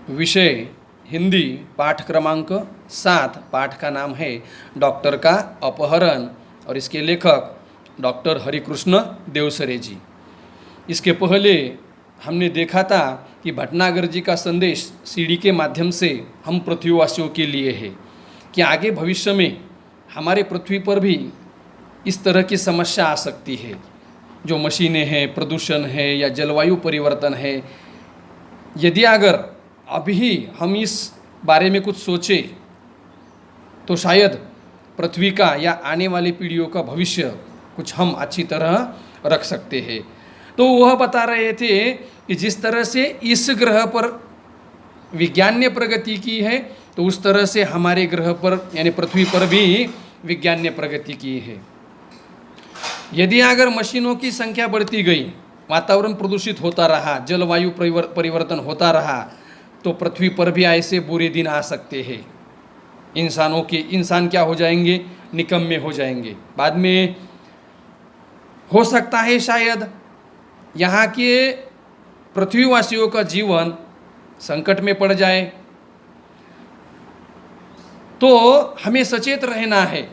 विषय हिंदी, पाठ क्रमांक 7। पाठ का नाम है डॉक्टर का अपहरण और इसके लेखक डॉक्टर हरिकृष्ण देवसरे जी। इसके पहले हमने देखा था कि भटनागर जी का संदेश सीडी के माध्यम से हम पृथ्वीवासियों के लिए है कि आगे भविष्य में हमारे पृथ्वी पर भी इस तरह की समस्या आ सकती है, जो मशीनें हैं, प्रदूषण है या जलवायु परिवर्तन है। यदि अगर अभी हम इस बारे में कुछ सोचें तो शायद पृथ्वी का या आने वाली पीढ़ियों का भविष्य कुछ हम अच्छी तरह रख सकते हैं। तो वह बता रहे थे कि जिस तरह से इस ग्रह पर विज्ञान ने प्रगति की है तो उस तरह से हमारे ग्रह पर यानी पृथ्वी पर भी विज्ञान ने प्रगति की है। यदि अगर मशीनों की संख्या बढ़ती गई, वातावरण प्रदूषित होता रहा, जलवायु परिवर्तन होता रहा, तो पृथ्वी पर भी ऐसे बुरे दिन आ सकते हैं। इंसान क्या हो जाएंगे? निकम्मे हो जाएंगे। बाद में हो सकता है शायद यहाँ के पृथ्वीवासियों का जीवन संकट में पड़ जाए। तो हमें सचेत रहना है।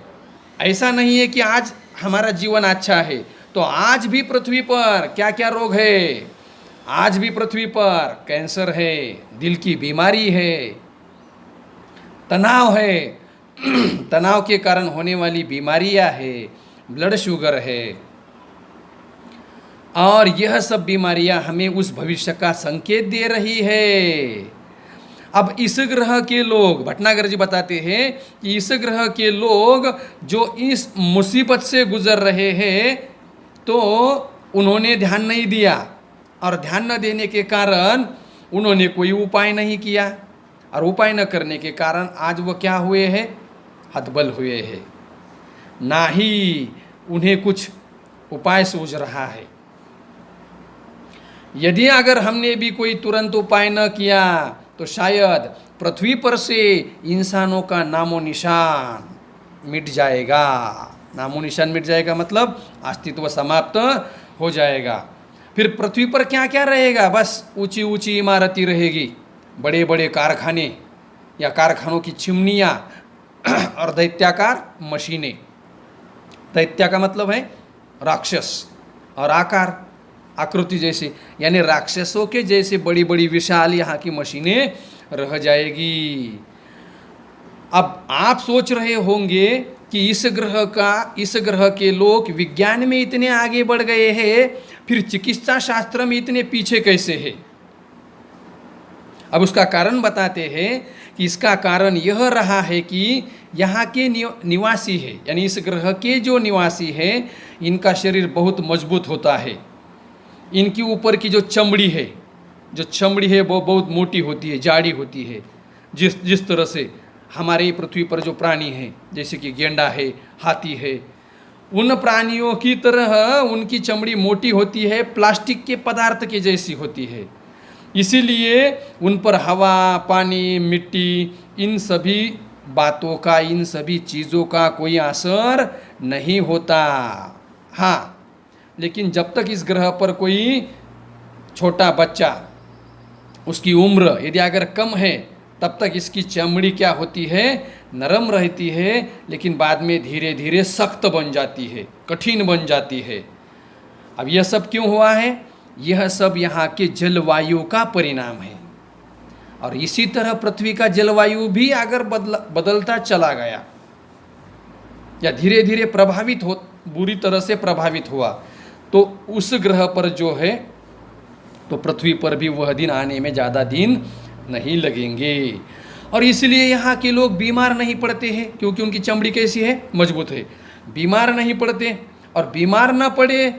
ऐसा नहीं है कि आज हमारा जीवन अच्छा है तो आज भी पृथ्वी पर क्या क्या रोग है। आज भी पृथ्वी पर कैंसर है, दिल की बीमारी है, तनाव है, तनाव के कारण होने वाली बीमारियां है, ब्लड शुगर है, और यह सब बीमारियां हमें उस भविष्य का संकेत दे रही है। अब इस ग्रह के लोग, भटनागर जी बताते हैं कि इस ग्रह के लोग जो इस मुसीबत से गुजर रहे हैं तो उन्होंने ध्यान नहीं दिया, और ध्यान न देने के कारण उन्होंने कोई उपाय नहीं किया, और उपाय न करने के कारण आज वो क्या हुए हैं? हतबल हुए हैं। ना ही उन्हें कुछ उपाय सूझ रहा है। यदि अगर हमने भी कोई तुरंत उपाय न किया तो शायद पृथ्वी पर से इंसानों का नामो निशान मिट जाएगा। नामो निशान मिट जाएगा मतलब अस्तित्व समाप्त हो जाएगा। फिर पृथ्वी पर क्या क्या रहेगा? बस ऊंची ऊंची इमारतें रहेगी, बड़े बड़े कारखाने या कारखानों की चिमनियाँ और दैत्याकार मशीनें। दैत्या का मतलब है राक्षस, और आकार आकृति जैसे, यानी राक्षसों के जैसे बड़ी बड़ी विशाल यहाँ की मशीनें रह जाएगी। अब आप सोच रहे होंगे कि इस ग्रह के लोग विज्ञान में इतने आगे बढ़ गए हैं, फिर चिकित्सा शास्त्र में इतने पीछे कैसे हैं? अब उसका कारण बताते हैं कि इसका कारण यह रहा है कि यहाँ के निवासी है, यानी इस ग्रह के जो निवासी हैं, इनका शरीर बहुत मजबूत होता है। इनके ऊपर की जो चमड़ी है वो बहुत मोटी होती है, जाड़ी होती है। जिस तरह से हमारे पृथ्वी पर जो प्राणी हैं, जैसे कि गेंडा है, हाथी है, उन प्राणियों की तरह उनकी चमड़ी मोटी होती है, प्लास्टिक के पदार्थ के जैसी होती है। इसीलिए उन पर हवा, पानी, मिट्टी, इन सभी बातों का, इन सभी चीज़ों का कोई असर नहीं होता। हाँ, लेकिन जब तक इस ग्रह पर कोई छोटा बच्चा, उसकी उम्र यदि अगर कम है, तब तक इसकी चमड़ी क्या होती है? नरम रहती है, लेकिन बाद में धीरे धीरे सख्त बन जाती है, कठिन बन जाती है। अब यह सब क्यों हुआ है? यह सब यहाँ के जलवायु का परिणाम है। और इसी तरह पृथ्वी का जलवायु भी अगर बदलता चला गया या धीरे धीरे बुरी तरह से प्रभावित हुआ, तो उस ग्रह पर जो है, तो पृथ्वी पर भी वह दिन आने में ज़्यादा दिन नहीं लगेंगे। और इसलिए यहाँ के लोग बीमार नहीं पड़ते हैं, क्योंकि उनकी चमड़ी कैसी है? मजबूत है। बीमार नहीं पड़ते, और बीमार ना पड़े,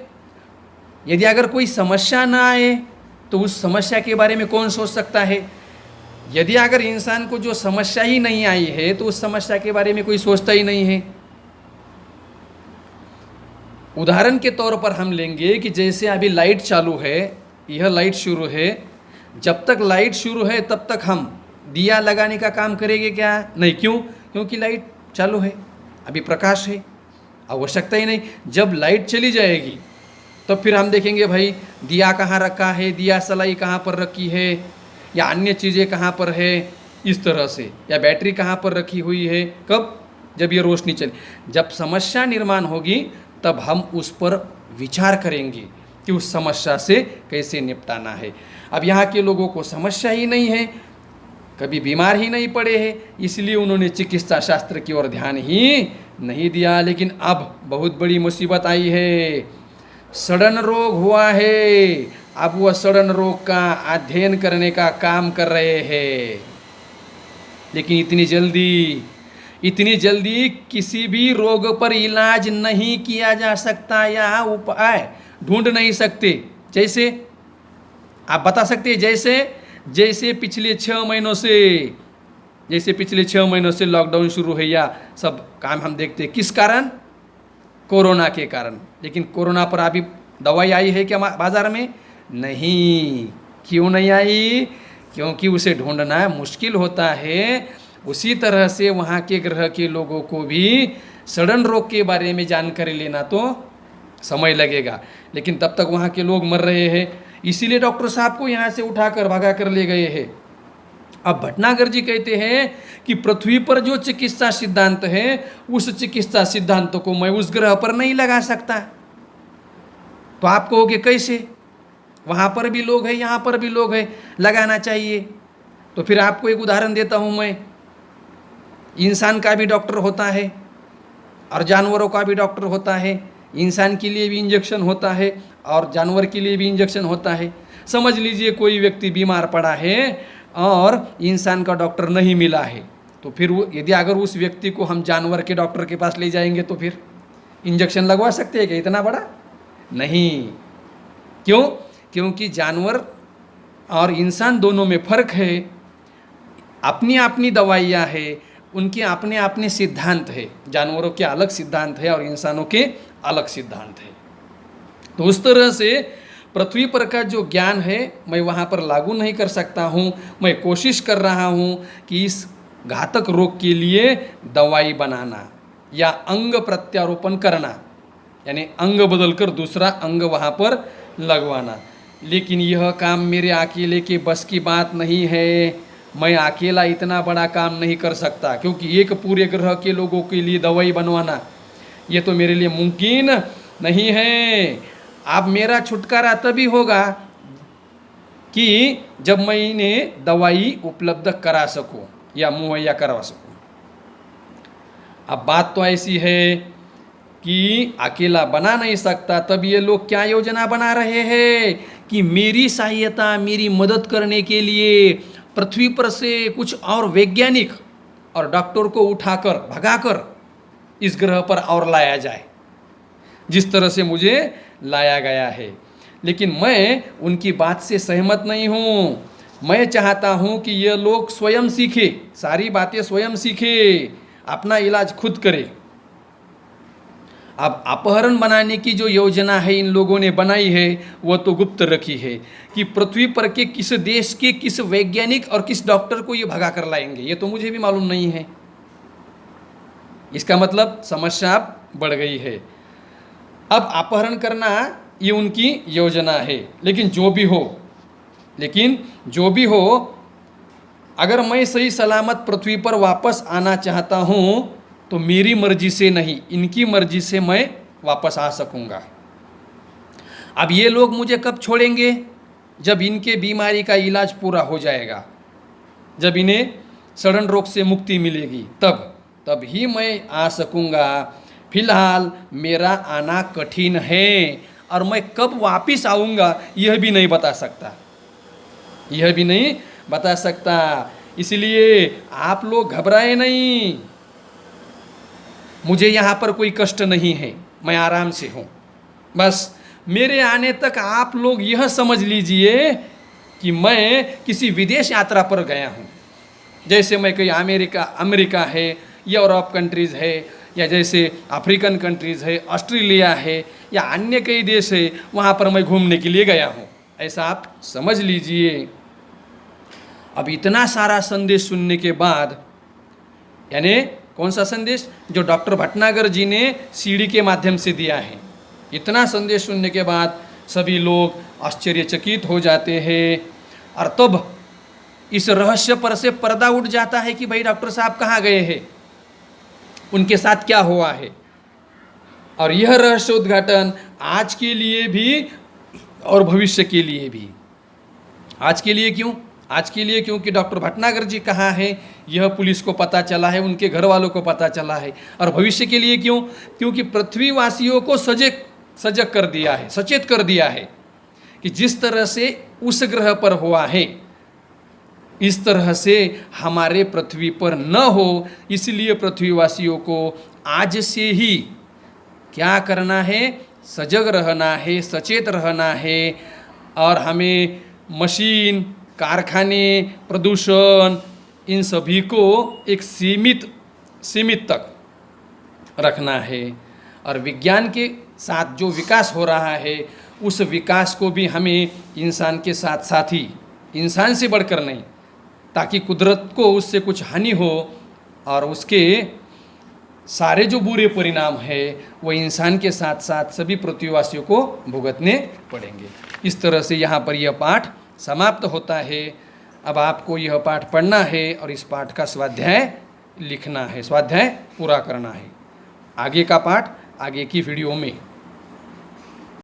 यदि अगर कोई समस्या ना आए तो उस समस्या के बारे में कौन सोच सकता है? यदि अगर इंसान को जो समस्या ही नहीं आई है तो उस समस्या के बारे में कोई सोचता ही नहीं है। उदाहरण के तौर पर हम लेंगे कि जैसे अभी लाइट चालू है, यह लाइट शुरू है, जब तक लाइट शुरू है तब तक हम दिया लगाने का काम करेंगे क्या? नहीं। क्यों? क्योंकि लाइट चालू है, अभी प्रकाश है, आवश्यकता ही नहीं। जब लाइट चली जाएगी तब फिर हम देखेंगे भाई दिया कहाँ रखा है, दिया सलाई कहाँ पर रखी है, या अन्य चीज़ें कहाँ पर है, इस तरह से, या बैटरी कहाँ पर रखी हुई है, कब, जब ये रोशनी चले। जब समस्या निर्माण होगी तब हम उस पर विचार करेंगे कि उस समस्या से कैसे निपटाना है। अब यहाँ के लोगों को समस्या ही नहीं है, कभी बीमार ही नहीं पड़े हैं, इसलिए उन्होंने चिकित्सा शास्त्र की ओर ध्यान ही नहीं दिया। लेकिन अब बहुत बड़ी मुसीबत आई है, सड़न रोग हुआ है। अब वह सड़न रोग का अध्ययन करने का काम कर रहे हैं, लेकिन इतनी जल्दी किसी भी रोग पर इलाज नहीं किया जा सकता या उपाय ढूंढ नहीं सकते। जैसे आप बता सकते हैं, जैसे पिछले 6 महीनों से लॉकडाउन शुरू है या सब काम हम देखते हैं, किस कारण, कोरोना के कारण। लेकिन कोरोना पर अभी दवाई आई है क्या बाज़ार में? नहीं। क्यों नहीं आई? क्योंकि उसे ढूंढना मुश्किल होता है। उसी तरह से वहाँ के ग्रह के लोगों को भी सड़न रोग के बारे में जानकारी लेना तो समय लगेगा, लेकिन तब तक वहाँ के लोग मर रहे हैं। इसीलिए डॉक्टर साहब को यहाँ से उठाकर भगा कर ले गए हैं। अब भटनागर जी कहते हैं कि पृथ्वी पर जो चिकित्सा सिद्धांत है, उस चिकित्सा सिद्धांत को मैं उस ग्रह पर नहीं लगा सकता। तो आप कहोगे कैसे? वहाँ पर भी लोग हैं, यहाँ पर भी लोग हैं, लगाना चाहिए। तो फिर आपको एक उदाहरण देता हूँ मैं। इंसान का भी डॉक्टर होता है और जानवरों का भी डॉक्टर होता है। इंसान के लिए भी इंजेक्शन होता है और जानवर के लिए भी इंजेक्शन होता है। समझ लीजिए कोई व्यक्ति बीमार पड़ा है और इंसान का डॉक्टर नहीं मिला है, तो फिर यदि अगर उस व्यक्ति को हम जानवर के डॉक्टर के पास ले जाएंगे तो फिर इंजेक्शन लगवा सकते हैं क्या इतना बड़ा? नहीं। क्यों? क्योंकि जानवर और इंसान दोनों में फ़र्क है, अपनी अपनी दवाइयाँ है, उनके अपने अपने सिद्धांत है। जानवरों के अलग सिद्धांत है और इंसानों के अलग सिद्धांत है। तो उस तरह से पृथ्वी पर का जो ज्ञान है मैं वहाँ पर लागू नहीं कर सकता हूँ। मैं कोशिश कर रहा हूँ कि इस घातक रोग के लिए दवाई बनाना या अंग प्रत्यारोपण करना, यानी अंग बदलकर दूसरा अंग वहाँ पर लगवाना। लेकिन यह काम मेरे अकेले के बस की बात नहीं है। मैं अकेला इतना बड़ा काम नहीं कर सकता, क्योंकि एक पूरे ग्रह के लोगों के लिए दवाई बनवाना ये तो मेरे लिए मुमकिन नहीं है। अब मेरा छुटकारा तभी होगा कि जब मैं इन्हें दवाई उपलब्ध करा सकूं या मुहैया करवा सकूं। अब बात तो ऐसी है कि अकेला बना नहीं सकता, तब ये लोग क्या योजना बना रहे हैं कि मेरी सहायता, मेरी मदद करने के लिए पृथ्वी पर से कुछ और वैज्ञानिक और डॉक्टर को उठाकर भगाकर इस ग्रह पर और लाया जाए, जिस तरह से मुझे लाया गया है। लेकिन मैं उनकी बात से सहमत नहीं हूँ। मैं चाहता हूँ कि ये लोग स्वयं सीखे, सारी बातें स्वयं सीखे, अपना इलाज खुद करे। अब अपहरण बनाने की जो योजना है इन लोगों ने बनाई है वो तो गुप्त रखी है कि पृथ्वी पर के किस देश के किस वैज्ञानिक और किस डॉक्टर को ये भगा कर लाएंगे, ये तो मुझे भी मालूम नहीं है। इसका मतलब समस्या बढ़ गई है। अब अपहरण करना ये उनकी योजना है। लेकिन जो भी हो, अगर मैं सही सलामत पृथ्वी पर वापस आना चाहता हूँ तो मेरी मर्जी से नहीं, इनकी मर्जी से मैं वापस आ सकूँगा। अब ये लोग मुझे कब छोड़ेंगे? जब इनके बीमारी का इलाज पूरा हो जाएगा, जब इन्हें सड़न रोग से मुक्ति मिलेगी, तब ही मैं आ सकूँगा। फिलहाल मेरा आना कठिन है और मैं कब वापस आऊँगा यह भी नहीं बता सकता। इसलिए आप लोग घबराए नहीं, मुझे यहाँ पर कोई कष्ट नहीं है, मैं आराम से हूँ। बस मेरे आने तक आप लोग यह समझ लीजिए कि मैं किसी विदेश यात्रा पर गया हूँ। जैसे मैं कहीं अमेरिका है, यूरोप कंट्रीज़ है, या जैसे अफ्रीकन कंट्रीज़ है, ऑस्ट्रेलिया है, या अन्य कई देश है, वहाँ पर मैं घूमने के लिए गया हूँ, ऐसा आप समझ लीजिए। अब इतना सारा संदेश सुनने के बाद, यानी कौन सा संदेश? जो डॉक्टर भटनागर जी ने सीडी के माध्यम से दिया है। इतना संदेश सुनने के बाद सभी लोग आश्चर्यचकित हो जाते हैं और तब इस रहस्य पर से पर्दा उठ जाता है कि भाई डॉक्टर साहब कहाँ गए हैं, उनके साथ क्या हुआ है। और यह रहस्य उद्घाटन आज के लिए भी और भविष्य के लिए भी। आज के लिए क्यों? आज के लिए क्योंकि डॉक्टर भटनागर जी कहाँ हैं यह पुलिस को पता चला है, उनके घर वालों को पता चला है। और भविष्य के लिए क्यों? क्योंकि पृथ्वीवासियों को सजग कर दिया है, सचेत कर दिया है कि जिस तरह से उस ग्रह पर हुआ है इस तरह से हमारे पृथ्वी पर न हो, इसलिए पृथ्वीवासियों को आज से ही क्या करना है? सजग रहना है, सचेत रहना है। और हमें मशीन, कारखाने, प्रदूषण, इन सभी को एक सीमित तक रखना है। और विज्ञान के साथ जो विकास हो रहा है उस विकास को भी हमें इंसान के साथ साथ ही, इंसान से बढ़कर नहीं, ताकि कुदरत को उससे कुछ हानि हो और उसके सारे जो बुरे परिणाम है वो इंसान के साथ साथ सभी पृथ्वीवासियों को भुगतने पड़ेंगे। इस तरह से यहाँ पर यह पाठ समाप्त होता है। अब आपको यह पाठ पढ़ना है और इस पाठ का स्वाध्याय लिखना है, स्वाध्याय पूरा करना है। आगे का पाठ आगे की वीडियो में।